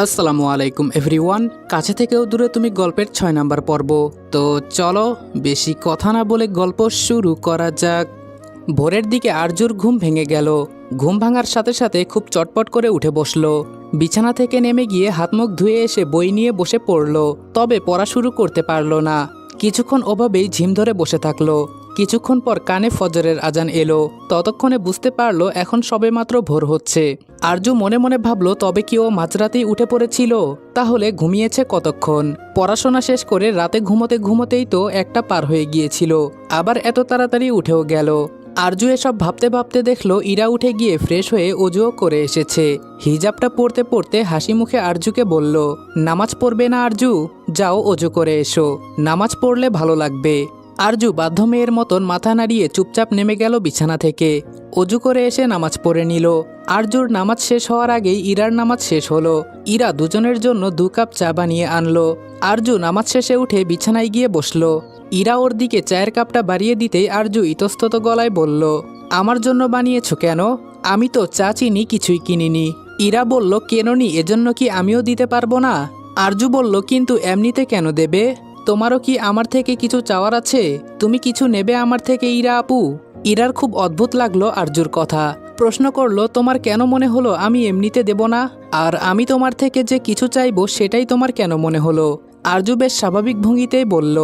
আসসালামু আলাইকুম এভরিওয়ান। কাছে থেকেও দূরে তুমি গল্পের 6 নাম্বার পর্ব। তো চলো বেশি কথা না বলে গল্প শুরু করা যাক। ভোরের দিকে আরজুর ঘুম ভেঙে গেল। ঘুম ভাঙার সাথে সাথে খুব চটপট করে উঠে বসলো। বিছানা থেকে নেমে গিয়ে হাত মুখ ধুয়ে এসে বই নিয়ে বসে পড়ল। তবে পড়া শুরু করতে পারল না। কিছুক্ষণ ওভাবেই ঝিম ধরে বসে থাকলো। কিছুক্ষণ পর কানে ফজরের আজান এলো। ততক্ষণে বুঝতে পারলো এখন সবেমাত্র ভোর হচ্ছে। আরজু মনে মনে ভাবলো তবে কি ও মাঝরাতেই উঠে পড়েছিল? তাহলে ঘুমিয়েছে কতক্ষণ? পড়াশোনা শেষ করে রাতে ঘুমোতে ঘুমোতেই তো একটা পার হয়ে গিয়েছিল, আবার এত তাড়াতাড়ি উঠেও গেল। আরজু এসব ভাবতে ভাবতে দেখলো ইরা উঠে গিয়ে ফ্রেশ হয়ে অজুও করে এসেছে। হিজাবটা পরতে পরতে হাসি মুখে আরজুকে বলল, নামাজ পড়বে না আরজু? যাও অজু করে এসো, নামাজ পড়লে ভালো লাগবে। আরজু বাধ্য মেয়ের মতন মাথা নাড়িয়ে চুপচাপ নেমে গেল বিছানা থেকে। অজু করে এসে নামাজ পড়ে নিল। আরজুর নামাজ শেষ হওয়ার আগেই ইরার নামাজ শেষ হলো। ইরা দুজনের জন্য 2 কাপ চা বানিয়ে আনলো। আরজু নামাজ শেষে উঠে বিছানায় গিয়ে বসলো। ইরা ওর দিকে চায়ের কাপটা বাড়িয়ে দিতেই আরজু ইতস্তত গলায় বলল, আমার জন্য বানিয়েছো কেন? আমি তো চা চিনি কিছুই কিনিনি। ইরা বলল, কেননি, এজন্য কি আমিও দিতে পারবো না? আরজু বলল, কিন্তু এমনিতে কেন দেবে? তোমারও কি আমার থেকে কিছু চাওয়ার আছে? তুমি কিছু নেবে আমার থেকে ইরা আপু? ইরার খুব অদ্ভুত লাগলো আরজুর কথা। প্রশ্ন করলো, তোমার কেন মনে হলো আমি এমনিতে দেব না? আর আমি তোমার থেকে যে কিছু চাইবো সেটাই তোমার কেন মনে হলো? আরজু বেশ স্বাভাবিক ভঙ্গিতেই বলল,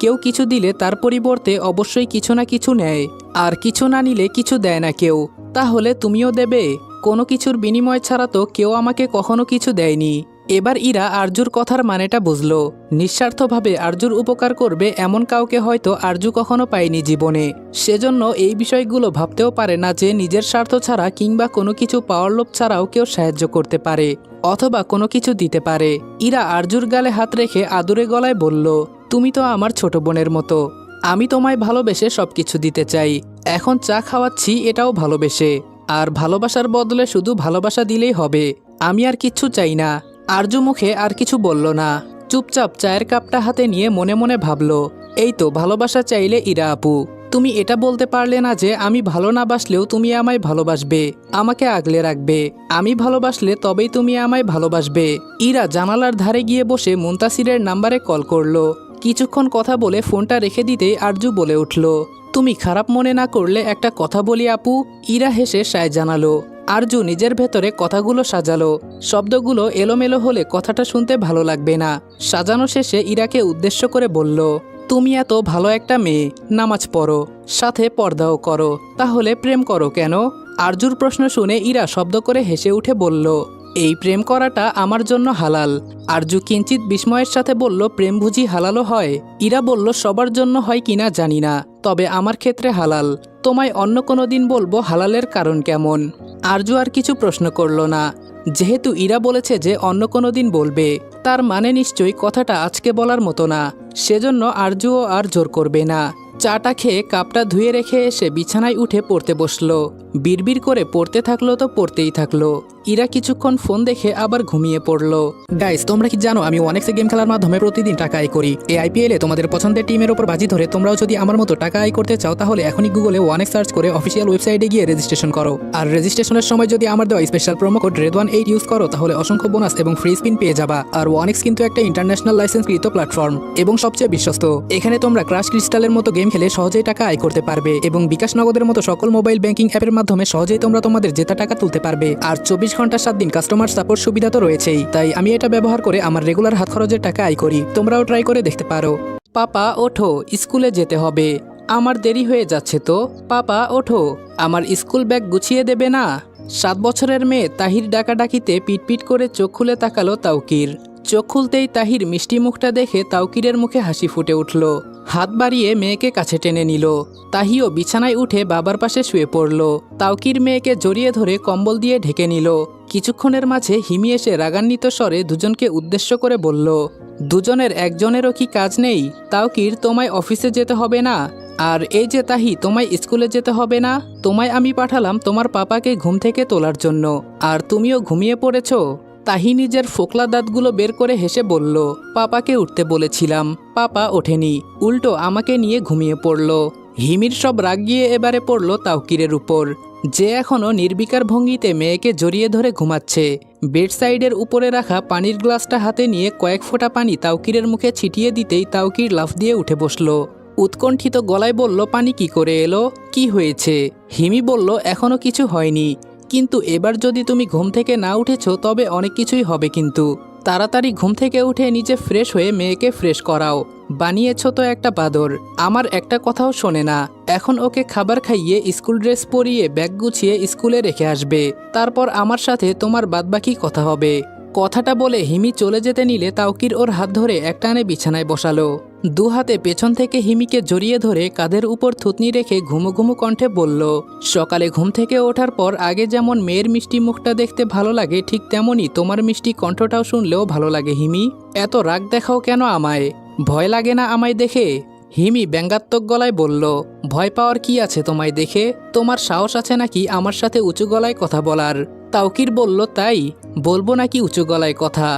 কেউ কিছু দিলে তার পরিবর্তে অবশ্যই কিছু না কিছু নেয়, আর কিছু না নিলে কিছু দেয় না কেউ। তাহলে তুমিও দেবে? কোনো কিছুর বিনিময় ছাড়া তো কেউ আমাকে কখনো কিছু দেয়নি। এবার ইরা আরজুর কথার মানেটা বুঝলো। নিঃস্বার্থভাবে আরজুর উপকার করবে এমন কাউকে হয়তো আরজু কখনো পায়নি জীবনে। সেজন্য এই বিষয়গুলো ভাবতেও পারে না যে নিজের স্বার্থ ছাড়া কিংবা কোনো কিছু পাওয়ার লোভ ছাড়াও কেউ সাহায্য করতে পারে অথবা কোনো কিছু দিতে পারে। ইরা আরজুর গালে হাত রেখে আদুরে গলায় বলল, তুমি তো আমার ছোট বোনের মতো। আমি তোমায় ভালোবেসে সবকিছু দিতে চাই। এখন চা খাওয়াচ্ছি এটাও ভালোবেসে। আর ভালোবাসার বদলে শুধু ভালোবাসা দিলেই হবে। আমি আর কিচ্ছু চাই না। আরজু মুখে আর কিছু বলল না। চুপচাপ চায়ের কাপটা হাতে নিয়ে মনে মনে ভাবল, এই তো ভালোবাসা চাইলে ইরা আপু। তুমি এটা বলতে পারলে না যে আমি ভালো না বাসলেও তুমি আমায় ভালোবাসবে, আমাকে আগলে রাখবে। আমি ভালোবাসলে তবেই তুমি আমায় ভালোবাসবে। ইরা জানালার ধারে গিয়ে বসে মুনতাসিরের নাম্বারে কল করলো। কিছুক্ষণ কথা বলে ফোনটা রেখে দিতেই আরজু বলে উঠল, তুমি খারাপ মনে না করলে একটা কথা বলি আপু? ইরা হেসে সায় জানালো। আরজু নিজের ভেতরে কথাগুলো সাজালো। শব্দগুলো এলোমেলো হলে কথাটা শুনতে ভালো লাগবে না। সাজানো শেষে ইরাকে উদ্দেশ্য করে বলল, তুমি এত ভালো একটা মেয়ে, নামাজ পড়ো, সাথে পর্দাও করো, তাহলে প্রেম করো কেন? আরজুর প্রশ্ন শুনে ইরা শব্দ করে হেসে উঠে বলল, এই প্রেম করাটা আমার জন্য হালাল। আরজু কিঞ্চিত বিস্ময়ের সাথে বলল, প্রেম বুঝি হালালও হয়? ইরা বলল, সবার জন্য হয় কিনা জানি না, তবে আমার ক্ষেত্রে হালাল। তোমায় অন্য কোনো দিন বলবো হালালের কারণ কেমন। আরজু আর কিছু প্রশ্ন করল না। যেহেতু ইরা বলেছে যে অন্য কোনো দিন বলবে, তার মানে নিশ্চয়ই কথাটা আজকে বলার মতো না। সেজন্য আরজুও আর জোর করবে না। চাটা খেয়ে কাপটা ধুয়ে রেখে এসে বিছানায় উঠে পড়তে বসলো। বিড়বিড় করে পড়তে থাকলো তো পড়তেই থাকলো। ইরা কিছুক্ষণ ফোন দেখে আবার ঘুমিয়ে পড়লো। গাইস, তোমরা কি জানো আমি অনেক্সে গেম খেলার মাধ্যমে প্রতিদিন টাকা আয় করি? এই আইপিএলে তোমাদের পছন্দের টিমের উপর বাজি ধরে তোমরাও যদি আমার মতো টাকা আয় করতে চাও, তাহলে এখনই গুগলে ওয়ানেক্স সার্চ করে অফিসিয়াল ওয়েবসাইটে গিয়ে রেজিস্ট্রেশন করো। আর রেজিস্ট্রেশনের সময় যদি আমার দেওয়া special promo code RED18 use করো, তাহলে অসংখ্য বোনাস এবং ফ্রি স্পিন পেয়ে যাবা। আর ওয়ানেক্স কিন্তু একটা ইন্টারন্যাশনাল লাইসেন্সকৃত প্ল্যাটফর্ম এবং সবচেয়ে বিশ্বস্ত। এখানে তোমরা ক্রাশ ক্রিস্টালের মতো গেম খেলে সহজেই টাকা আয় করতে পারবে এবং বিকাশ নগদের মতো সকল মোবাইল ব্যাংকিং অ্যাপের মাধ্যমে সহজেই তোমরা তোমাদের জেতা টাকা তুলতে পারবে। আর 24 ঘন্টা 7 দিন কাস্টমার সাপোর্ট সুবিধা তো রয়েছেই। তাই আমি এটা ব্যবহার করে আমার রেগুলার হাত খরচের টাকা আয় করি। তোমরাও ট্রাই করে দেখতে পারো। পাপা ওঠো, স্কুলে যেতে হবে। আমার দেরি হয়ে যাচ্ছে তো। পাপা ওঠো, আমার স্কুল ব্যাগ গুছিয়ে দেবে না? 7 বছরের মেয়ে তাহির ডাকাডাকিতে পিটপিট করে চোখ খুলে তাকালো তাওকির। চোখ খুলতেই তাহির মিষ্টি মুখটা দেখে তাওকিরের মুখে হাসি ফুটে উঠল। হাত বাড়িয়ে মেয়েকে কাছে টেনে নিল। তাহিও বিছানায় উঠে বাবার পাশে শুয়ে পড়ল। তাওকির মেয়েকে জড়িয়ে ধরে কম্বল দিয়ে ঢেকে নিল। কিছুক্ষণের মাঝে হিমি এসে রাগান্বিত স্বরে দুজনকে উদ্দেশ্য করে বলল, দুজনের একজনেরও কি কাজ নেই? তাওকির, তোমায় অফিসে যেতে হবে না? আর এই যে তাহি, তোমায় স্কুলে যেতে হবে না? তোমায় আমি পাঠালাম তোমার পাপাকে ঘুম থেকে তোলার জন্য, আর তুমিও ঘুমিয়ে পড়েছো? তাহি নিজের ফোকলা দাঁতগুলো বের করে হেসে বলল, পাপাকে উঠতে বলেছিলাম, পাপা ওঠেনি, উল্টো আমাকে নিয়ে ঘুমিয়ে পড়ল। হিমির সব রাগ গিয়ে এবারে পড়ল তাওকিরের উপর। যে এখনও নির্বিকার ভঙ্গিতে মেয়েকে জড়িয়ে ধরে ঘুমাচ্ছে। বেড সাইডের উপরে রাখা পানির গ্লাসটা হাতে নিয়ে কয়েক ফোঁটা পানি তাওকিরের মুখে ছিটিয়ে দিতেই তাওকির লাফ দিয়ে উঠে বসল। উৎকণ্ঠিত গলায় বলল, পানি কি করে এলো? কি হয়েছে? হিমি বলল, এখনও কিছু হয়নি, কিন্তু এবার যদি তুমি ঘুম থেকে না উঠেছ তবে অনেক কিছুই হবে। কিন্তু তাড়াতাড়ি ঘুম থেকে উঠে নিজে ফ্রেশ হয়ে মেয়েকে ফ্রেশ করাও। বানিয়েছ তো একটা বাদর, আমার একটা কথাও শোনে না। এখন ওকে খাবার খাইয়ে স্কুল ড্রেস পরিয়ে ব্যাগ গুছিয়ে স্কুলে রেখে আসবে, তারপর আমার সাথে তোমার বাদবাকি কথা হবে। কথাটা বলে হিমি চলে যেতে নিলে তাওকির ওর হাত ধরে একটানে বিছানায় বসালো। দু হাতে পেছন থেকে হিমিকে জড়িয়ে ধরে কাঁধের উপর থুতনি রেখে ঘুমো ঘুমো কণ্ঠে বলল, সকালে ঘুম থেকে ওঠার পর আগে যেমন মেয়ের মিষ্টি মুখটা দেখতে ভালো লাগে, ঠিক তেমনই তোমার মিষ্টি কণ্ঠটাও শুনলেও ভালো লাগে। হিমি, এত রাগ দেখাও কেন আমায়? ভয় লাগে না আমায় দেখে? হিমি ব্যঙ্গাত্মক গলায় বলল, ভয় পাওয়ার কি আছে তোমায় দেখে? তোমার সাহস আছে নাকি আমার সাথে উঁচু গলায় কথা বলার? তাওকির বলল, তাই বলবো নাকি উঁচু গলায় কথা?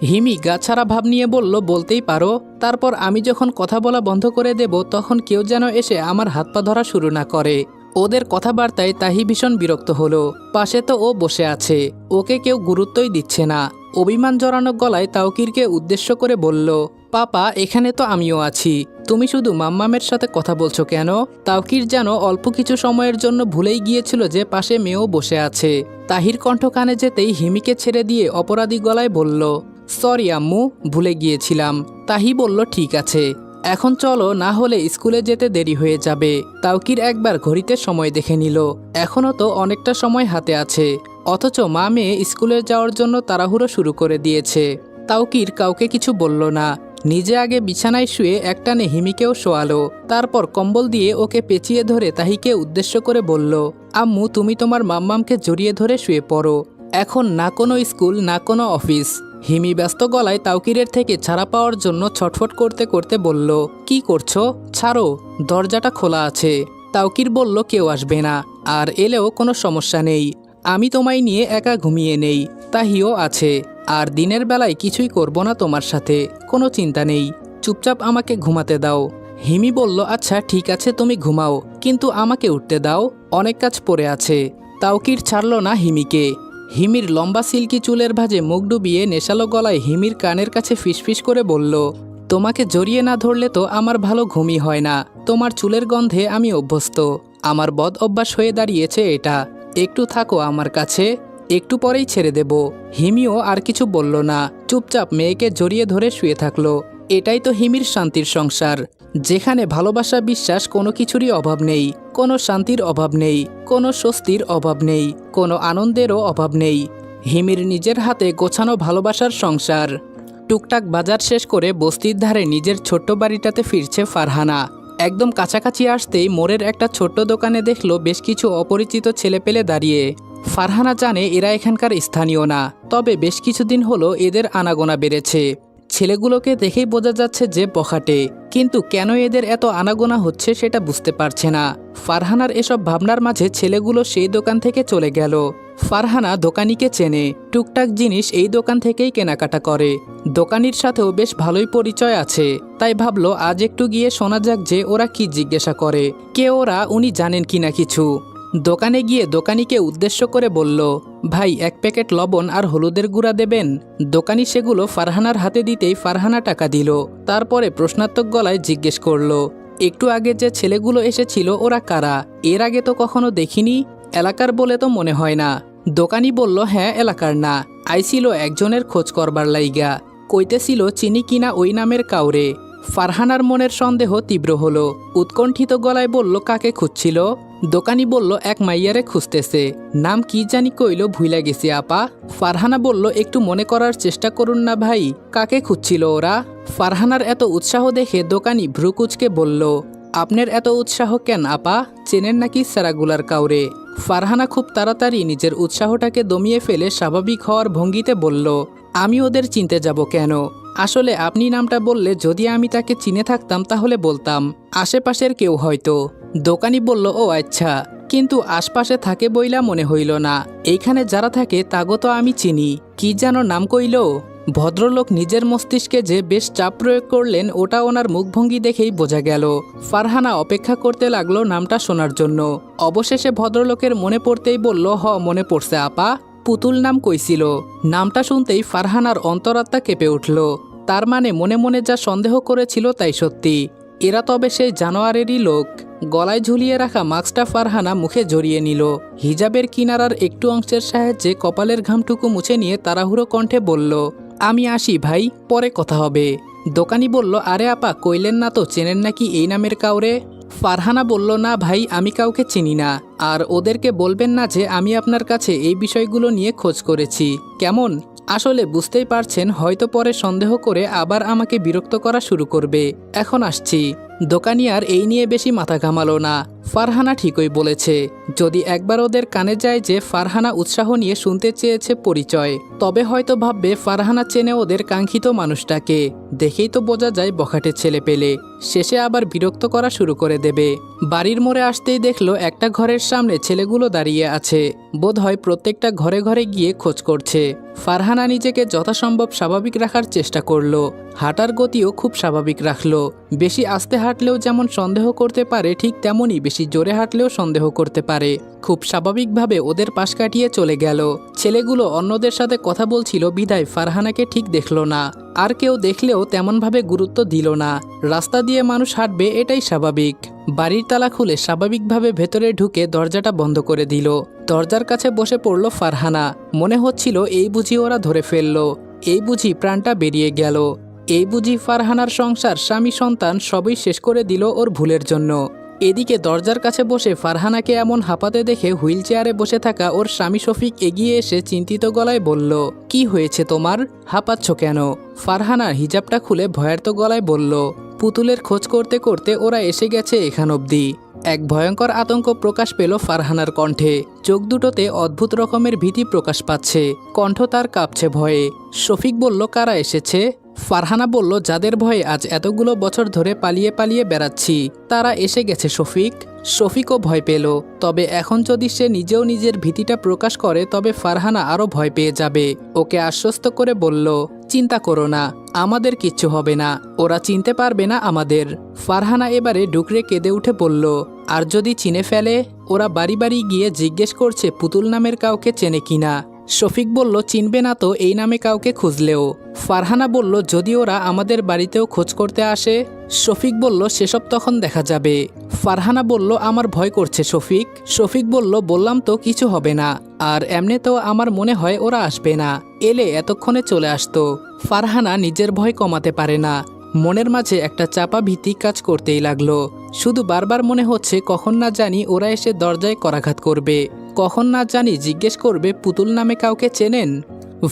হিমি গাছাড়া ভাব নিয়ে বলল, বলতেই পারো। তারপর আমি যখন কথা বলা বন্ধ করে দেব তখন কেউ যেন এসে আমার হাত পা ধরা শুরু না করে। ওদের কথাবার্তায় তাহি ভীষণ বিরক্ত হলো। পাশে তো ও বসে আছে, ওকে কেউ গুরুত্বই দিচ্ছে না। অভিমান জড়ানো গলায় তাওকিরকে উদ্দেশ্য করে বলল, পাপা, এখানে তো আমিও আছি, তুমি শুধু মাম্মামের সাথে কথা বলছো কেন? তাওকির যেন অল্প কিছু সময়ের জন্য ভুলেই গিয়েছিল যে পাশে মেয়েও বসে আছে। তাহির কণ্ঠ কানে যেতেই হিমিকে ছেড়ে দিয়ে অপরাধী গলায় বলল, সরি আম্মু, ভুলে গিয়েছিলাম। তাহি বলল, ঠিক আছে, এখন চলো, না হলে স্কুলে যেতে দেরি হয়ে যাবে। তাওকির একবার ঘড়িতে সময় দেখে নিল, এখনও তো অনেকটা সময় হাতে আছে, অথচ মা মেয়ে স্কুলে যাওয়ার জন্য তাড়াহুড়ো শুরু করে দিয়েছে। তাওকির কাউকে কিছু বলল না, নিজে আগে বিছানায় শুয়ে একটানে হিমিকেও শোয়ালো। তারপর কম্বল দিয়ে ওকে পেঁচিয়ে ধরে তাহিকে উদ্দেশ্য করে বলল, আম্মু, তুমি তোমার মাম্মামকে জড়িয়ে ধরে শুয়ে পড়ো, এখন না কোনো স্কুল না কোনো অফিস। হিমি ব্যস্ত গলায় তাওকিরের থেকে ছাড়া পাওয়ার জন্য ছটফট করতে করতে বলল, কি করছো? ছাড়ো, দরজাটা খোলা আছে। তাওকির বলল, কেউ আসবে না, আর এলেও কোনো সমস্যা নেই, আমি তোমায় নিয়ে একা ঘুমিয়ে নেই, তাহিও আছে, আর দিনের বেলায় কিছুই করব না তোমার সাথে, কোনো চিন্তা নেই, চুপচাপ আমাকে ঘুমাতে দাও। হিমি বলল, আচ্ছা ঠিক আছে, তুমি ঘুমাও, কিন্তু আমাকে উঠতে দাও, অনেক কাজ পড়ে আছে। তাওকির ছাড়ল না হিমিকে। হিমির লম্বা সিল্কি চুলের ভাঁজে মুখ ডুবিয়ে নেশালো গলায় হিমির কানের কাছে ফিসফিস করে বলল, তোমাকে জড়িয়ে না ধরলে তো আমার ভালো ঘুমই হয় না, তোমার চুলের গন্ধে আমি অভ্যস্ত, আমার বদ অভ্যাস হয়ে দাঁড়িয়েছে এটা, একটু থাকো আমার কাছে, একটু পরেই ছেড়ে দেব। হিমিও আর কিছু বলল না, চুপচাপ মেয়েকে জড়িয়ে ধরে শুয়ে থাকলো। এটাই তো হিমির শান্তির সংসার, যেখানে ভালোবাসা বিশ্বাস কোনো কিছুরই অভাব নেই, কোনো শান্তির অভাব নেই, কোনো স্বস্তির অভাব নেই, কোনো আনন্দেরও অভাব নেই। হিমির নিজের হাতে গোছানো ভালোবাসার সংসার। টুকটাক বাজার শেষ করে বস্তির ধারে নিজের ছোট্ট বাড়িটাতে ফিরছে ফারহানা। একদম কাছাকাছি আসতেই মোড়ের একটা ছোট্ট দোকানে দেখলো বেশ কিছু অপরিচিত ছেলেপেলে দাঁড়িয়ে। ফারহানা জানে এরা এখানকার স্থানীয় না, তবে বেশ কিছুদিন হলো এদের আনাগোনা বেড়েছে। ছেলেগুলোকে দেখেই বোঝা যাচ্ছে যে বখাটে, কিন্তু কেন এদের এত আনাগোনা হচ্ছে সেটা বুঝতে পারছে না। ফারহানার এসব ভাবনার মাঝে ছেলেগুলো সেই দোকান থেকে চলে গেল। ফারহানা দোকানিকে চেনে, টুকটাক জিনিস এই দোকান থেকেই কেনাকাটা করে। দোকানির সাথেও বেশ ভালোই পরিচয় আছে, তাই ভাবলো আজ একটু গিয়ে শোনা যাক যে ওরা কি জিজ্ঞাসা করে, কে ওরা, উনি জানেন কিনা কিছু। দোকানে গিয়ে দোকানিকে উদ্দেশ্য করে বলল, ভাই 1 প্যাকেট লবণ আর হলুদের গুঁড়া দেবেন। দোকানি সেগুলো ফারহানার হাতে দিতেই ফারহানা টাকা দিল। তারপরে প্রশ্নাত্মক গলায় জিজ্ঞেস করলো, একটু আগে যে ছেলেগুলো এসেছিল ওরা কারা? এর আগে তো কখনো দেখিনি, এলাকার বলে তো মনে হয় না। দোকানি বলল, হ্যাঁ এলাকার না, আইছিল একজনের খোঁজ করবার লাইগা, কইতেছিল চিনি কিনা ওই নামের কাউরে। ফারহানার মনের সন্দেহ তীব্র হলো, উৎকণ্ঠিত গলায় বলল, কাকে খুঁজছিল? দোকানি বলল, এক মাইয়ারে খুঁজতেছে, নাম কি জানি কইল, ভুইলা গেছি আপা। ফারহানা বলল, একটু মনে করার চেষ্টা করুন না ভাই, কাকে খুঁজছিল ওরা? ফারহানার এত উৎসাহ দেখে দোকানি ভ্রুকুচকে বলল, আপনার এত উৎসাহ কেন আপা, চেনেন নাকি স্যারাগুলার কাউরে? ফারহানা খুব তাড়াতাড়ি নিজের উৎসাহটাকে দমিয়ে ফেলে স্বাভাবিক হওয়ার ভঙ্গিতে বলল, আমি ওদের চিনতে যাব কেন? আসলে আপনি নামটা বললে যদি আমি তাকে চিনে থাকতাম তাহলে বলতাম, আশেপাশের কেউ হয়তো। দোকানি বলল, ও আচ্ছা, কিন্তু আশপাশে থাকে বইলা মনে হইল না, এইখানে যারা থাকে তাগো তো আমি চিনি, কি যেন নাম কইল? ভদ্রলোক নিজের মস্তিষ্কে যে বেশ চাপ প্রয়োগ করলেন ওটা ওনার মুখভঙ্গি দেখেই বোঝা গেল। ফারহানা অপেক্ষা করতে লাগলো নামটা শোনার জন্য। অবশেষে ভদ্রলোকের মনে পড়তেই বলল, মনে পড়ছে আপা, পুতুল নাম কইছিল। নামটা শুনতেই ফারহানার অন্তরাত্মা কেঁপে উঠল। তার মানে মনে মনে যা সন্দেহ করেছিল তাই সত্যি। এরা তবে সেই জানোয়ারেরই লোক। গলায় ঝুলিয়ে রাখা মাস্কটা ফারহানা মুখে জড়িয়ে নিল। হিজাবের কিনারার একটু অংশের সাহায্যে কপালের ঘামটুকু মুছে নিয়ে তাড়াহুড়ো কণ্ঠে বলল, আমি আসি ভাই, পরে কথা হবে। দোকানি বলল, আরে আপা, কইলেন না তো চেনেন নাকি এই নামের কাউরে? ফারহানা বলল, না ভাই, আমি কাউকে চিনি না। আর ওদেরকে বলবেন না যে আমি আপনার কাছে এই বিষয়গুলো নিয়ে খোঁজ করেছি, কেমন? আসলে বুঝতেই পারছেন, হয়তো পরে সন্দেহ করে আবার আমাকে বিরক্ত করা শুরু করবে। এখন আসছি। দোকানি আর এই নিয়ে বেশি মাথা ঘামালো না। ফারহানা ঠিকই বলেছে। যদি একবার ওদের কানে যায় যে ফারহানা উৎসাহ নিয়ে শুনতে চেয়েছে পরিচয়, তবে হয়তো ভাববে ফারহানা চেনে ওদের কাঙ্ক্ষিত মানুষটাকে। দেখেই তো বোঝা যায় বখাটে ছেলে পেলে। শেষে আবার বিরক্ত করা শুরু করে দেবে। বাড়ির মোড়ে আসতেই দেখলো একটা ঘরের সামনে ছেলেগুলো দাঁড়িয়ে আছে। বোধহয় প্রত্যেকটা ঘরে ঘরে গিয়ে খোঁজ করছে। ফারহানা নিজেকে যথাসম্ভব স্বাভাবিক রাখার চেষ্টা করলো। হাঁটার গতিও খুব স্বাভাবিক রাখলো। বেশি আস্তে হাঁটলেও যেমন সন্দেহ করতে পারে, ঠিক তেমনই বেশি জোরে হাঁটলেও সন্দেহ করতে পারে। খুব স্বাভাবিকভাবে ওদের পাশ কাটিয়ে চলে গেল। ছেলেগুলো অন্যদের সাথে কথা বলছিল বিধায় ফারহানাকে ঠিক দেখলো না। আর কেউ দেখলেও তেমনভাবে গুরুত্ব দিল না। রাস্তা দিয়ে মানুষ হাঁটবে, এটাই স্বাভাবিক। বাড়ির তালা খুলে স্বাভাবিকভাবে ভেতরে ঢুকে দরজাটা বন্ধ করে দিল। দরজার কাছে বসে পড়ল ফারহানা। মনে হচ্ছিল এই বুঝি ওরা ধরে ফেলল, এই বুঝি প্রাণটা বেরিয়ে গেল, এই বুঝি ফারহানার সংসার, স্বামী, সন্তান সবই শেষ করে দিল ওর ভুলের জন্য। এদিকে দরজার কাছে বসে ফারহানাকে এমন হাঁপাতে দেখে হুইল চেয়ারে বসে থাকা ওর স্বামী শফিক এগিয়ে এসে চিন্তিত গলায় বলল, কি হয়েছে তোমার, হাঁপাচ্ছ কেন? ফারহানার হিজাবটা খুলে ভয়ার্ত গলায় বলল, পুতুলের খোঁজ করতে করতে ওরা এসে গেছে এখান অবধি। এক ভয়ঙ্কর আতঙ্ক প্রকাশ পেল ফারহানার কণ্ঠে। চোখ দুটোতে অদ্ভুত রকমের ভীতি প্রকাশ পাচ্ছে। কণ্ঠ তার কাঁপছে ভয়ে। শফিক বলল, কারা এসেছে? ফারহানা বলল, যাদের ভয়ে আজ এতগুলো বছর ধরে পালিয়ে পালিয়ে বেড়াচ্ছি, তারা এসে গেছে শফিক। শফিকও ভয় পেল। তবে এখন যদি সে নিজেও নিজের ভীতিটা প্রকাশ করে তবে ফারহানা আরও ভয় পেয়ে যাবে। ওকে আশ্বস্ত করে বলল, চিন্তা করো না, আমাদের কিচ্ছু হবে না, ওরা চিনতে পারবে না আমাদের। ফারহানা এবারে ডুকরে কেঁদে উঠে বলল, আর যদি চিনে ফেলে? ওরা বাড়ি বাড়ি গিয়ে জিজ্ঞেস করছে পুতুল নামের কাউকে চেনে কিনা। শফিক বলল, চিনবে না তো এই নামে কাউকে খুঁজলেও। ফারহানা বলল, যদি ওরা আমাদের বাড়িতেও খোঁজ করতে আসে? শফিক বলল, সেসব তখন দেখা যাবে। ফারহানা বলল, আমার ভয় করছে শফিক। শফিক বলল, বললাম তো কিছু হবে না। আর এমনিতেও আমার মনে হয় ওরা আসবে না, এলে এতক্ষণে চলে আসতো। ফারহানা নিজের ভয় কমাতে পারে না। মনের মাঝে একটা চাপা ভীতি কাজ করতেই লাগলো। শুধু বারবার মনে হচ্ছে কখন না জানি ওরা এসে দরজায় করাঘাত করবে, কখন না জানি জিজ্ঞেস করবে পুতুল নামে কাউকে চেনেন।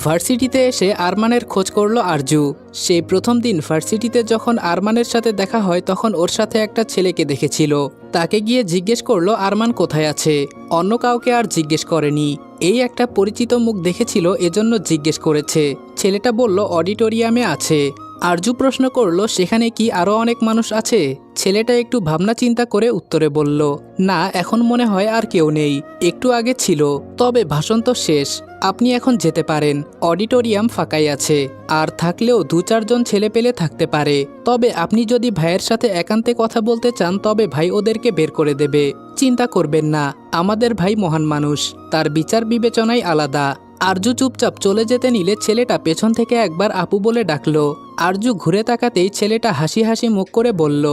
ভার্সিটিতে এসে আরমানের খোঁজ করলো আরজু। সেই প্রথম দিন ভার্সিটিতে যখন আরমানের সাথে দেখা হয় তখন ওর সাথে একটা ছেলেকে দেখেছিল। তাকে গিয়ে জিজ্ঞেস করলো আরমান কোথায় আছে। অন্য কাউকে আর জিজ্ঞেস করেনি। এই একটা পরিচিত মুখ দেখেছিল, এজন্য জিজ্ঞেস করেছে। ছেলেটা বলল অডিটোরিয়ামে আছে। আরজু প্রশ্ন করলো, সেখানে কি আরও অনেক মানুষ আছে? ছেলেটা একটু ভাবনা চিন্তা করে উত্তরে বলল, না, এখন মনে হয় আর কেউ নেই, একটু আগে ছিল, তবে ভাষণ তো শেষ, আপনি এখন যেতে পারেন, অডিটোরিয়াম ফাঁকাই আছে, আর থাকলেও 2-4 জন ছেলে পেলে থাকতে পারে, তবে আপনি যদি ভাইয়ের সাথে একান্তে কথা বলতে চান তবে ভাই ওদেরকে বের করে দেবে। চিন্তা করবেন না, আমাদের ভাই মহান মানুষ, তার বিচার বিবেচনাই আলাদা। আরজু চুপচাপ চলে যেতে নিলে ছেলেটা পেছন থেকে একবার আপু বলে ডাকলো। আরজু ঘুরে তাকাতেই ছেলেটা হাসি হাসি মুখ করে বলল,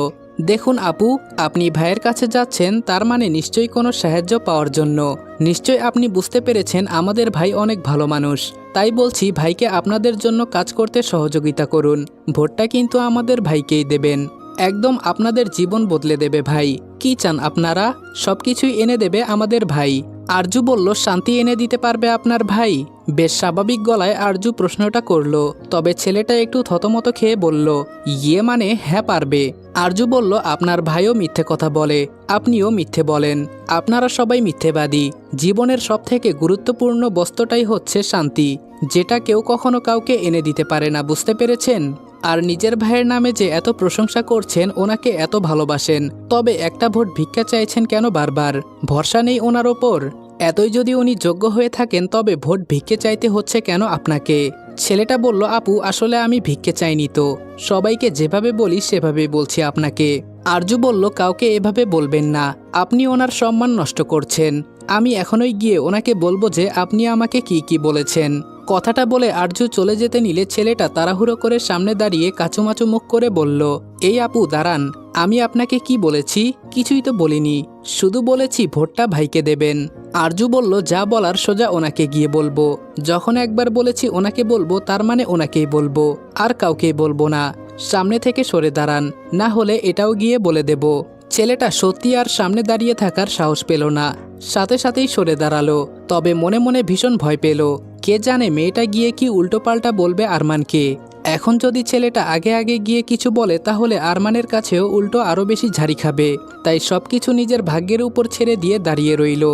দেখুন আপু, আপনি ভাইয়ের কাছে যাচ্ছেন, তার মানে নিশ্চয়ই কোনো সাহায্য পাওয়ার জন্য। নিশ্চয় আপনি বুঝতে পেরেছেন আমাদের ভাই অনেক ভালো মানুষ, তাই বলছি ভাইকে আপনাদের জন্য কাজ করতে সহযোগিতা করুন। ভোটটা কিন্তু আমাদের ভাইকেই দেবেন, একদম আপনাদের জীবন বদলে দেবে ভাই। কি চান আপনারা? সবকিছুই এনে দেবে আমাদের ভাই। আরজু বলল, শান্তি এনে দিতে পারবে আপনার ভাই? বেশ স্বাভাবিক গলায় আরজু প্রশ্নটা করলো, তবে ছেলেটা একটু থতমত খেয়ে বলল, ইয়ে মানে হ্যাঁ পারবে। আরজু বলল, আপনার ভাইও মিথ্যে কথা বলে, আপনিও মিথ্যে বলেন, আপনারা সবাই মিথ্যেবাদী। জীবনের সবথেকে গুরুত্বপূর্ণ বস্তুটাই হচ্ছে শান্তি, যেটা কেউ কখনো কাউকে এনে দিতে পারে না, বুঝতে পেরেছেন? আর নিজের ভাইয়ের নামে যে এত প্রশংসা করছেন, ওনাকে এত ভালোবাসেন, তবে একটা ভোট ভিক্ষা চাইছেন কেন বারবার? ভরসা নেই ওনার ওপর? এতই যদি উনি যোগ্য হয়ে থাকেন তবে ভোট ভিক্ষে চাইতে হচ্ছে কেন আপনাকে? ছেলেটা বলল, আপু আসলে আমি ভিক্ষে চাইনি তো, সবাইকে যেভাবে বলি সেভাবেই বলছি আপনাকে। আরজু বলল, কাউকে এভাবে বলবেন না, আপনি ওনার সম্মান নষ্ট করছেন। আমি এখনই গিয়ে ওনাকে বলবো যে আপনি আমাকে কি কি বলেছেন। কথাটা বলে আরজু চলে যেতে নিলে ছেলেটা তাড়াহুড়ো করে সামনে দাঁড়িয়ে কাচুমাচু মুখ করে বলল, এই আপু দাঁড়ান, আমি আপনাকে কি বলেছি? কিছুই তো বলিনি, শুধু বলেছি ভোটটা ভাইকে দেবেন। আরজু বলল, যা বলার সোজা ওনাকে গিয়ে বলবো। যখন একবার বলেছি ওনাকে বলবো তার মানে ওনাকেই বলবো, আর কাউকেই বলবো না। সামনে থেকে সরে দাঁড়ান, না হলে এটাও গিয়ে বলে দেব। ছেলেটা সত্যি আর সামনে দাঁড়িয়ে থাকার সাহস পেল না, সাথে সাথেই সরে দাঁড়ালো। তবে মনে মনে ভীষণ ভয় পেল, কে জানে মেয়েটা গিয়ে কি উল্টোপাল্টা বলবে আরমানকে। এখন যদি ছেলেটা আগে আগে গিয়ে কিছু বলে তাহলে আরমানের কাছেও উল্টো আরও বেশি ঝাড়ি খাবে। তাই সবকিছু নিজের ভাগ্যের উপর ছেড়ে দিয়ে দাঁড়িয়ে রইল।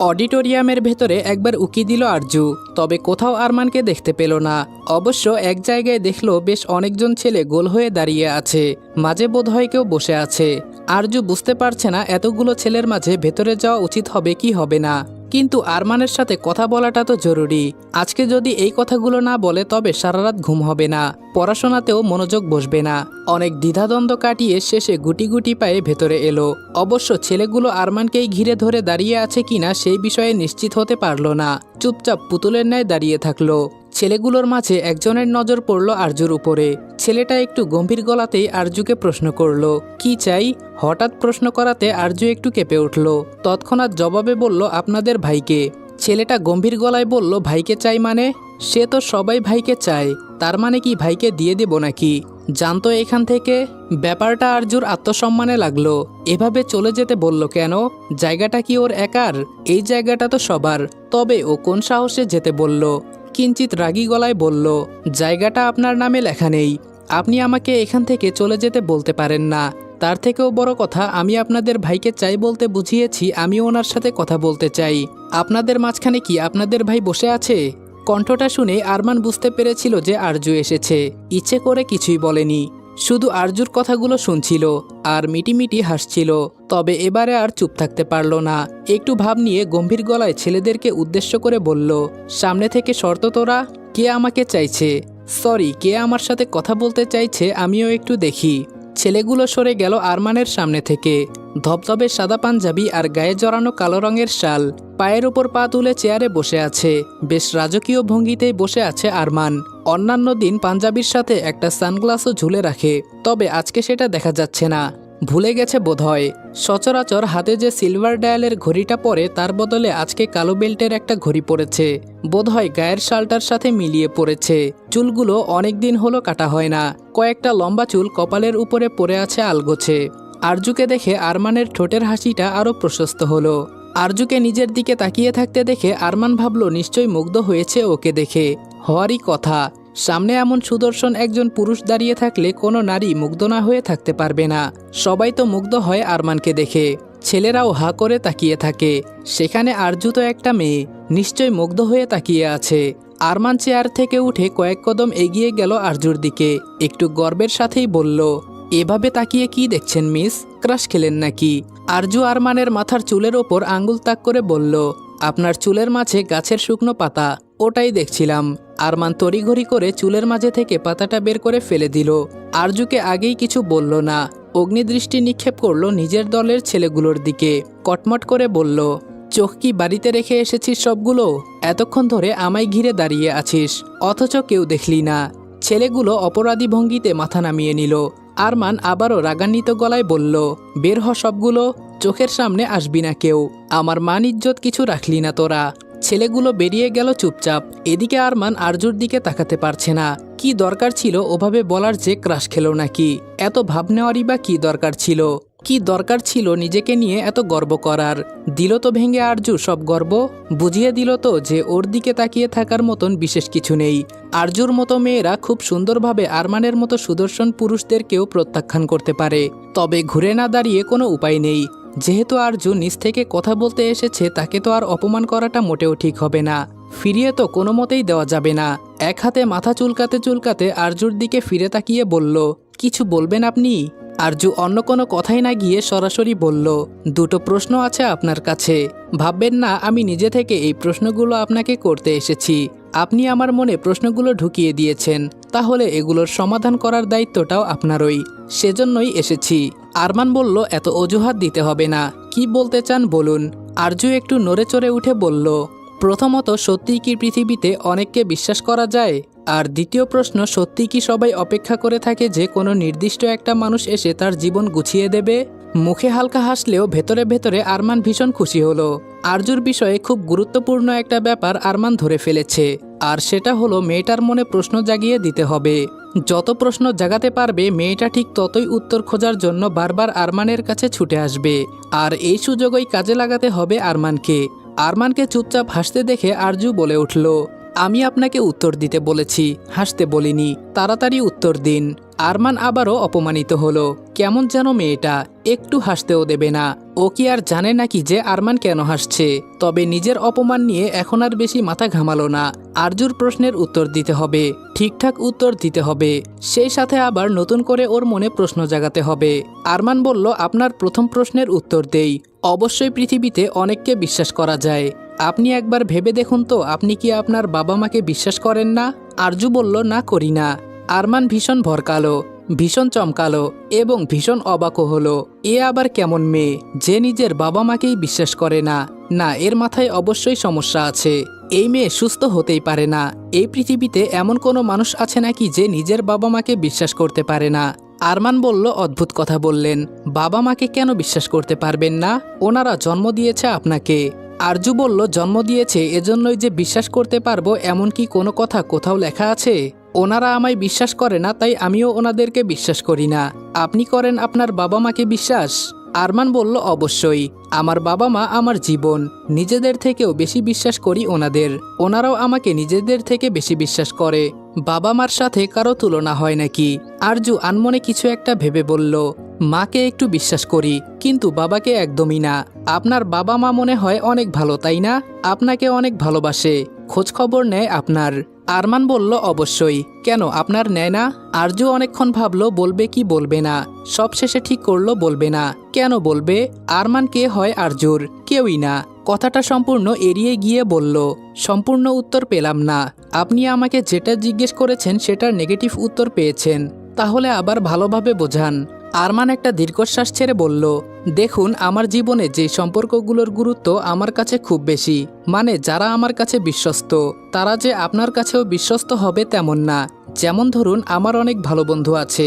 অডিটোরিয়ামের ভেতরে একবার উকি দিল আরজু, তবে কোথাও আরমানকে দেখতে পেল না। অবশ্য এক জায়গায় দেখলো বেশ অনেকজন ছেলে গোল হয়ে দাঁড়িয়ে আছে, মাঝে বোধহয় কেউ বসে আছে। আরজু বুঝতে পারছে না এতগুলো ছেলের মাঝে ভেতরে যাওয়া উচিত হবে কি হবে না, কিন্তু আরমানের সাথে কথা বলাটা তো জরুরি। আজকে যদি এই কথাগুলো না বলে তবে সারা রাত ঘুম হবে না, পড়াশোনাতেও মনোযোগ বসবে না। অনেক দ্বিধাদ্বন্দ্ব কাটিয়ে শেষে গুটি গুটি পায়ে ভেতরে এলো। অবশ্য ছেলেগুলো আরমানকেই ঘিরে ধরে দাঁড়িয়ে আছে কিনা সেই বিষয়ে নিশ্চিত হতে পারল না, চুপচাপ পুতুলের ন্যায় দাঁড়িয়ে থাকলো। ছেলেগুলোর মাঝে একজনের নজর পড়ল আরজুর উপরে। ছেলেটা একটু গম্ভীর গলাতেই আরজুকে প্রশ্ন করল, কি চাই? হঠাৎ প্রশ্ন করাতে আরজু একটু কেঁপে উঠল। তৎক্ষণাৎ জবাবে বলল, আপনাদের ভাইকে। ছেলেটা গম্ভীর গলায় বলল, ভাইকে চাই মানে? সে তো সবাই ভাইকে চায়, তার মানে কি ভাইকে দিয়ে দেব নাকি? জানতো এখান থেকে। ব্যাপারটা আরজুর আত্মসম্মানে লাগলো। এভাবে চলে যেতে বলল কেন? জায়গাটা কি ওর একার? এই জায়গাটা তো সবার। তবে ও কোন সাহসে যেতে বলল? কিঞ্চিত রাগী গলায় বলল, জায়গাটা আপনার নামে লেখা নেই, আপনি আমাকে এখান থেকে চলে যেতে বলতে পারেন না। তার থেকেও বড় কথা, আমি আপনাদের ভাইকে চাই বলতে বুঝিয়েছি আমি ওনার সাথে কথা বলতে চাই। আপনাদের মাঝখানে কি আপনাদের ভাই বসে আছে? কণ্ঠটা শুনে আরমান বুঝতে পেরেছিল যে আরজু এসেছে। ইচ্ছে করে কিছুই বলেনি, শুধু আরজুর কথাগুলো শুনছিল আর মিটিমিটি হাসছিল। তবে এবারে আর চুপ থাকতে পারল না, একটু ভাব নিয়ে গম্ভীর গলায় ছেলেদেরকে উদ্দেশ্য করে বলল, সামনে থেকে শর্ত তোরা। কে আমাকে চাইছে? সরি, কে আমার সাথে কথা বলতে চাইছে আমিও একটু দেখি। ছেলেগুলো সরে গেল আরমানের সামনে থেকে। ধবধবে সাদা পাঞ্জাবি আর গায়ে জড়ানো কালো রঙের শাল, পায়ের উপর পা তুলে চেয়ারে বসে আছে। বেশ রাজকীয় ভঙ্গিতেই বসে আছে আরমান। অন্যান্য দিন পাঞ্জাবির সাথে একটা সানগ্লাসও ঝুলে রাখে, তবে আজকে সেটা দেখা যাচ্ছে না, ভুলে গেছে বোধহয়। সচরাচর হাতে যে সিলভার ডায়ালের ঘড়িটা পরে তার বদলে আজকে কালো বেল্টের একটা ঘড়ি পরেছে, বোধহয় গায়ের শালটার সাথে মিলিয়ে পড়েছে। চুলগুলো অনেক দিন হলো কাটা হয় না, কয়েকটা লম্বা চুল কপালের উপরে পড়ে আছে আলগোছে। আরজুকে দেখে আরমানের ঠোঁটের হাসিটা আরও প্রশস্ত হলো। আরজুকে নিজের দিকে তাকিয়ে থাকতে দেখে আরমান ভাবল নিশ্চয়ই মুগ্ধ হয়েছে ওকে দেখে। হওয়ারই কথা, সামনে এমন সুদর্শন একজন পুরুষ দাঁড়িয়ে থাকলে কোনো নারী মুগ্ধ না হয়ে থাকতে পারবে না। সবাই তো মুগ্ধ হয় আরমানকে দেখে, ছেলেরাও হা করে তাকিয়ে থাকে। সেখানে আরজু তো একটা মেয়ে, নিশ্চয় মুগ্ধ হয়ে তাকিয়ে আছে। আরমান চেয়ার থেকে উঠে কয়েক কদম এগিয়ে গেল আরজুর দিকে, একটু গর্বের সাথেই বলল, এভাবে তাকিয়ে কি দেখছেন মিস? ক্রাশ খেলেন নাকি? আরজু আরমানের মাথার চুলের ওপর আঙ্গুল তাক করে বলল, আপনার চুলের মাঝে গাছের শুকনো পাতা, ওটাই দেখছিলাম। আরমান তড়িঘড়ি করে চুলের মাঝে থেকে পাতাটা বের করে ফেলে দিল। আরজুকে আগেই কিছু বলল না, অগ্নিদৃষ্টি নিক্ষেপ করলো নিজের দলের ছেলেগুলোর দিকে। কটমট করে বলল, চোখ কি বাড়িতে রেখে এসেছিস সবগুলো? এতক্ষণ ধরে আমায় ঘিরে দাঁড়িয়ে আছিস, অথচ কেউ দেখলি না। ছেলেগুলো অপরাধী ভঙ্গিতে মাথা নামিয়ে নিল। আরমান আবারও রাগান্বিত গলায় বলল, বের হ সবগুলো, চোখের সামনে আসবি না কেউ। আমার মান ইজ্জত কিছু রাখলি না তোরা। ছেলেগুলো বেরিয়ে গেল চুপচাপ। এদিকে আরমান আরজুর দিকে তাকাতে পারছে না। কি দরকার ছিল ওভাবে বলার যে ক্রাশ খেলো নাকি? এত ভাব নেওয়ারই বা কি দরকার ছিল? কি দরকার ছিল নিজেকে নিয়ে এত গর্ব করার? দিল তো ভেঙে আরজু সব গর্ব, বুঝিয়ে দিল তো যে ওর দিকে তাকিয়ে থাকার মতন বিশেষ কিছু নেই। আরজুর মতো মেয়েরা খুব সুন্দরভাবে আরমানের মতো সুদর্শন পুরুষদেরকেও প্রত্যাখ্যান করতে পারে, তবে ঘুরে না দাঁড়িয়ে কোনো উপায় নেই। যেহেতু আরজু নিজ থেকে কথা বলতে এসেছে, তাকে তো আর অপমান করাটা মোটেও ঠিক হবে না। ফিরিয়ে তো কোনো মতেই দেওয়া যাবে না। এক হাতে মাথা চুলকাতে চুলকাতে আরজুর দিকে ফিরে তাকিয়ে বলল, কিছু বলবেন আপনি? আরজু অন্য কোনো কথাই না গিয়ে সরাসরি বলল, দুটো প্রশ্ন আছে আপনার কাছে। ভাববেন না আমি নিজে থেকে এই প্রশ্নগুলো আপনাকে করতে এসেছি। আপনি আমার মনে প্রশ্নগুলো ঢুকিয়ে দিয়েছেন, তাহলে এগুলোর সমাধান করার দায়িত্বটাও আপনারই। সেজন্যই এসেছি। আরমান বলল, এত অজুহাত দিতে হবে না, কি বলতে চান বলুন। আরজু একটু নড়ে চড়ে উঠে বলল, প্রথমত, সত্যিই কি পৃথিবীতে অনেককে বিশ্বাস করা যায়? আর দ্বিতীয় প্রশ্ন, সত্যিই কি সবাই অপেক্ষা করে থাকে যে কোনো নির্দিষ্ট একটা মানুষ এসে তার জীবন গুছিয়ে দেবে? মুখে হালকা হাসলেও ভেতরে ভেতরে আরমান ভীষণ খুশি হলো। আরজুর বিষয়ে খুব গুরুত্বপূর্ণ একটা ব্যাপার আরমান ধরে ফেলেছে, আর সেটা হলো মেয়েটার মনে প্রশ্ন জাগিয়ে দিতে হবে। যত প্রশ্ন জাগাতে পারবে মেয়েটা ঠিক ততই উত্তর খোঁজার জন্য বারবার আরমানের কাছে ছুটে আসবে। আর এই সুযোগই কাজে লাগাতে হবে আরমানকে। আরমানকে চুপচাপ হাসতে দেখে আরজু বলে উঠল, আমি আপনাকে উত্তর দিতে বলেছি, হাসতে বলিনি, তাড়াতাড়ি উত্তর দিন। আরমান আবারও অপমানিত হলো। কেমন যেন মেয়েটা, একটু হাসতেও দেবে না। ও কি আর জানে নাকি যে আরমান কেন হাসছে? তবে নিজের অপমান নিয়ে এখন আর বেশি মাথা ঘামালো না। আরজুর প্রশ্নের উত্তর দিতে হবে, ঠিকঠাক উত্তর দিতে হবে, সেই সাথে আবার নতুন করে ওর মনে প্রশ্ন জাগাতে হবে। আরমান বলল, আপনার প্রথম প্রশ্নের উত্তর দেই। অবশ্যই পৃথিবীতে অনেককে বিশ্বাস করা যায়। আপনি একবার ভেবে দেখুন তো, আপনি কি আপনার বাবা মাকে বিশ্বাস করেন না? আরজু বলল, না, করি না। আরমান ভীষণ ভরকালো, ভীষণ চমকালো এবং ভীষণ অবাকও হলো। এ আবার কেমন মেয়ে যে নিজের বাবা মাকেই বিশ্বাস করে না? না, এর মাথায় অবশ্যই সমস্যা আছে। এই মেয়ে সুস্থ হতেই পারে না। এই পৃথিবীতে এমন কোনো মানুষ আছে নাকি যে নিজের বাবা মাকে বিশ্বাস করতে পারে না? আরমান বলল, অদ্ভুত কথা বললেন। বাবা মাকে কেন বিশ্বাস করতে পারবেন না? ওনারা জন্ম দিয়েছে আপনাকে। আরজু বলল, জন্ম দিয়েছে এজন্যই যে বিশ্বাস করতে পারবো এমন কি কোনো কথা কোথাও লেখা আছে? ওনারা আমায় বিশ্বাস করে না, তাই আমিও ওনাদেরকে বিশ্বাস করি না। আপনি করেন আপনার বাবা মাকে বিশ্বাস? আরমান বলল, অবশ্যই। আমার বাবা মা আমার জীবন, নিজেদের থেকেও বেশি বিশ্বাস করি ওনাদের। ওনারাও আমাকে নিজেদের থেকে বেশি বিশ্বাস করে। বাবা মার সাথে কারো তুলনা হয় নাকি? আরজু আনমনে কিছু একটা ভেবে বলল, মাকে একটু বিশ্বাস করি, কিন্তু বাবাকে একদমই না। আপনার বাবা মা মনে হয় অনেক ভালো, তাই না? আপনাকে অনেক ভালোবাসে, খোঁজ খবর নেয় আপনার। আরমান বলল, অবশ্যই। কেন, আপনার নেয় না? আরজু অনেকক্ষণ ভাবলো বলবে কি বলবে না। সবশেষে ঠিক করলো বলবে না। কেন বলবে? আরমান কে হয় আরজুর? কেউই না। কথাটা সম্পূর্ণ এড়িয়ে গিয়ে বলল, সম্পূর্ণ উত্তর পেলাম না। আপনি আমাকে যেটা জিজ্ঞেস করেছেন সেটার নেগেটিভ উত্তর পেয়েছেন। তাহলে আবার ভালোভাবে বোঝান। আরমান একটা দীর্ঘশ্বাস ছেড়ে বলল, দেখুন, আমার জীবনে যে সম্পর্কগুলোর গুরুত্ব আমার কাছে খুব বেশি, মানে যারা আমার কাছে বিশ্বস্ত, তারা যে আপনার কাছেও বিশ্বস্ত হবে তেমন না। যেমন ধরুন, আমার অনেক ভালো বন্ধু আছে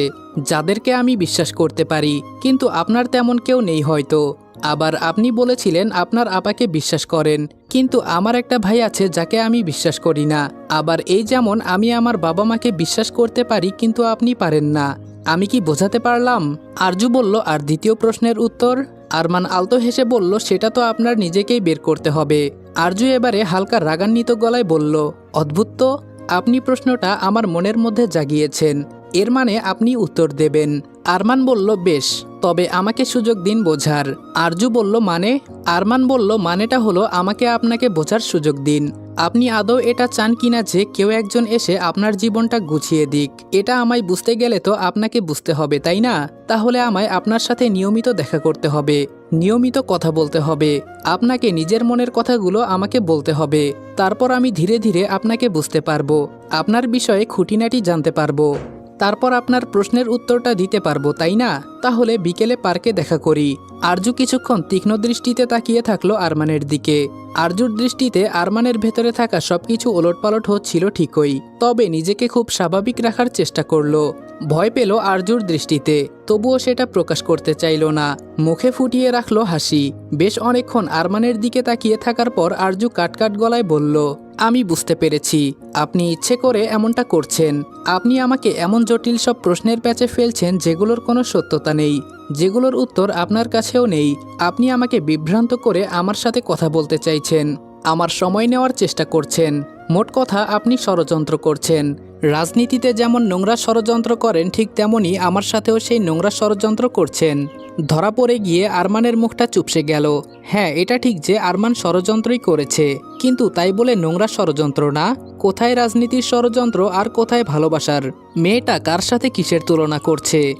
যাদেরকে আমি বিশ্বাস করতে পারি, কিন্তু আপনার তেমন কেউ নেই হয়তো। আবার আপনি বলেছিলেন আপনার আপাকে বিশ্বাস করেন, কিন্তু আমার একটা ভাই আছে যাকে আমি বিশ্বাস করি না। আবার এই যেমন আমি আমার বাবা মাকে বিশ্বাস করতে পারি, কিন্তু আপনি পারেন না। আমি কি বোঝাতে পারলাম? আরজু বলল, আর দ্বিতীয় প্রশ্নের উত্তর? আরমান আলতো হেসে বলল, সেটা তো আপনার নিজেকেই বের করতে হবে। আরজু এবারে হালকা রাগান্বিত গলায় বলল, অদ্ভুত তো, আপনি প্রশ্নটা আমার মনের মধ্যে জাগিয়েছেন, এর মানে আপনি উত্তর দেবেন। আরমান বলল, বেশ, তবে আমাকে সুযোগ দিন বোঝার। আরজু বলল, মানে? আরমান বলল, মানেটা হলো আমাকে আপনাকে বোঝার সুযোগ দিন। আপনি আদৌ এটা চান কিনা যে কেউ একজন এসে আপনার জীবনটা গুছিয়ে দিক? এটা আমায় বুঝতে গেলে তো আপনাকে বুঝতে হবে, তাই না? তাহলে আমায় আপনার সাথে নিয়মিত দেখা করতে হবে, নিয়মিত কথা বলতে হবে। আপনাকে নিজের মনের কথাগুলো আমাকে বলতে হবে। তারপর আমি ধীরে ধীরে আপনাকে বুঝতে পারবো, আপনার বিষয়ে খুঁটিনাটি জানতে পারবো। তারপর আপনার প্রশ্নের উত্তরটা দিতে পারবো, তাই না? তাহলে বিকেলে পার্কে দেখা করি। আরজু কিছুক্ষণ তীক্ষ্ণ দৃষ্টিতে তাকিয়ে থাকলো আরমানের দিকে। আরজুর দৃষ্টিতে আরমানের ভেতরে থাকা সবকিছু ওলটপালট হচ্ছিল ঠিকই, তবে নিজেকে খুব স্বাভাবিক রাখার চেষ্টা করলো। ভয় পেল আরজুর দৃষ্টিতে, তবুও সেটা প্রকাশ করতে চাইল না। মুখে ফুটিয়ে রাখলো হাসি। বেশ অনেকক্ষণ আরমানের দিকে তাকিয়ে থাকার পর আরজু কাটকাট গলায় বলল, আমি বুঝতে পেরেছি, আপনি ইচ্ছে করে এমনটা করছেন। আপনি আমাকে এমন জটিল সব প্রশ্নের প্যাচে ফেলছেন যেগুলোর কোনো সত্যতা নেই, যেগুলোর উত্তর আপনার কাছেও নেই। আপনি আমাকে বিভ্রান্ত করে আমার সাথে কথা বলতে চাইছেন, আমার সময় নেওয়ার চেষ্টা করছেন। মোট কথা আপনি ষড়যন্ত্র করছেন। রাজনীতিতে যেমন নোংরা ষড়যন্ত্র করেন ঠিক তেমনই আমার সাথেও সেই নোংরা ষড়যন্ত্র করছেন। ধরা পড়ে গিয়ে আরমানের মুখটা চুপসে গেল। হ্যাঁ, এটা ঠিক যে আরমান ষড়যন্ত্রই করেছে, কিন্তু তাই বলে নোংরা ষড়যন্ত্র না। কোথায় রাজনীতির ষড়যন্ত্র আর কোথায় ভালোবাসার? মেয়েটা কার সাথে কিসের তুলনা করছে?